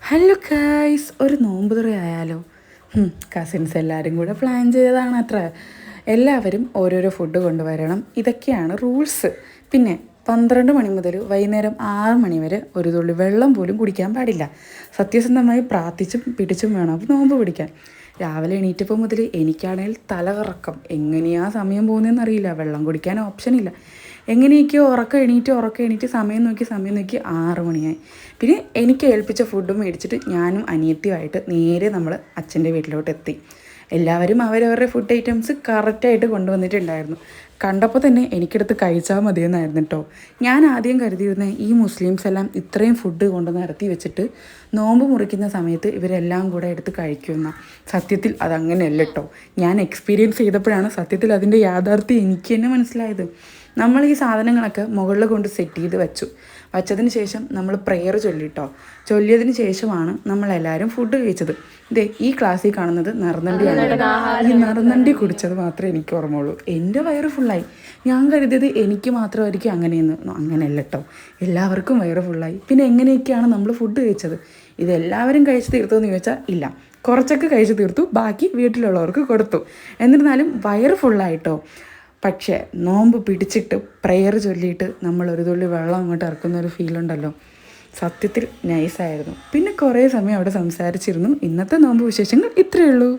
Hello guys, ഒരു നോമ്പ് തുറ ആയാലോ? കസിൻസ് എല്ലാവരും കൂടെ പ്ലാൻ ചെയ്തതാണ് അത്ര. എല്ലാവരും ഓരോരോ ഫുഡ് കൊണ്ടുവരണം, ഇതൊക്കെയാണ് റൂൾസ്. പിന്നെ 12 മണി മുതൽ വൈകുന്നേരം 6 മണി വരെ ഒരു തുള്ളി വെള്ളം പോലും കുടിക്കാൻ പാടില്ല. സത്യസന്ധമായി പ്രാർത്ഥിച്ചും പിടിച്ചും വേണം അപ്പോൾ നോമ്പ് പിടിക്കാൻ. രാവിലെ എണീറ്റപ്പോൾ മുതൽ എനിക്കാണെങ്കിൽ തലകറക്കം. എങ്ങനെയാണ് സമയം പോകുന്നതെന്നറിയില്ല. വെള്ളം കുടിക്കാൻ ഓപ്ഷനില്ല. എങ്ങനെയൊക്കെയോ ഉറക്കം എണീറ്റ് സമയം നോക്കി 6 മണിയായി. പിന്നെ എനിക്ക് ഏൽപ്പിച്ച ഫുഡും മേടിച്ചിട്ട് ഞാനും അനിയത്തിയുമായിട്ട് നേരെ നമ്മൾ അച്ഛൻ്റെ വീട്ടിലോട്ട് എത്തി. എല്ലാവരും അവരവരുടെ ഫുഡ് ഐറ്റംസ് കറക്റ്റായിട്ട് കൊണ്ടുവന്നിട്ടുണ്ടായിരുന്നു. കണ്ടപ്പോൾ തന്നെ എനിക്കെടുത്ത് കഴിച്ചാൽ മതിയെന്നായിരുന്നു കേട്ടോ. ഞാൻ ആദ്യം കരുതിയിരുന്നത് ഈ മുസ്ലിംസ് എല്ലാം ഇത്രയും ഫുഡ് കൊണ്ട് നിരത്തി വെച്ചിട്ട് നോമ്പ് മുറിക്കുന്ന സമയത്ത് ഇവരെല്ലാം കൂടെ എടുത്ത് കഴിക്കുമെന്ന. സത്യത്തിൽ അതങ്ങനെയല്ല കേട്ടോ. ഞാൻ എക്സ്പീരിയൻസ് ചെയ്തപ്പോഴാണ് സത്യത്തിൽ അതിൻ്റെ യാഥാർത്ഥ്യം എനിക്ക് തന്നെ മനസ്സിലായത്. നമ്മൾ ഈ സാധനങ്ങളൊക്കെ മുകളിൽ കൊണ്ട് സെറ്റ് ചെയ്ത് വച്ചതിന് ശേഷം നമ്മൾ പ്രെയർ ചൊല്ലിട്ടോ. ചൊല്ലിയതിന് ശേഷമാണ് നമ്മളെല്ലാവരും ഫുഡ് കഴിച്ചത്. ഇതേ ഈ ക്ലാസ്സിൽ കാണുന്നത് നറുനണ്ടിയാണ്. ഈ നറുനണ്ടി കുടിച്ചത് മാത്രമേ എനിക്ക് ഓർമ്മയുള്ളൂ. എൻ്റെ വയറ് ഫുള്ളായി. ഞാൻ കരുതിയത് എനിക്ക് മാത്രമായിരിക്കും അങ്ങനെയെന്ന്. അങ്ങനെയല്ല കേട്ടോ, എല്ലാവർക്കും വയറ് ഫുള്ളായി. പിന്നെ എങ്ങനെയൊക്കെയാണ് നമ്മൾ ഫുഡ് കഴിച്ചത്? ഇതെല്ലാവരും കഴിച്ച് തീർത്തുമെന്ന് ചോദിച്ചാൽ ഇല്ല, കുറച്ചൊക്കെ കഴിച്ച് തീർത്തു, ബാക്കി വീട്ടിലുള്ളവർക്ക് കൊടുത്തു. എന്നിരുന്നാലും വയറ് ഫുള്ളായിട്ടോ. പക്ഷേ നോമ്പ് പിടിച്ചിട്ട് പ്രെയർ ചൊല്ലിയിട്ട് നമ്മൾ ഒരു തുള്ളി വെള്ളം അങ്ങോട്ട് ഇറക്കുന്ന ഒരു ഫീലുണ്ടല്ലോ, സത്യത്തിൽ നൈസായിരുന്നു. പിന്നെ കുറേ സമയം അവിടെ സംസാരിച്ചിരുന്നു. ഇന്നത്തെ നോമ്പ് വിശേഷങ്ങൾ ഇത്രയേ ഉള്ളൂ.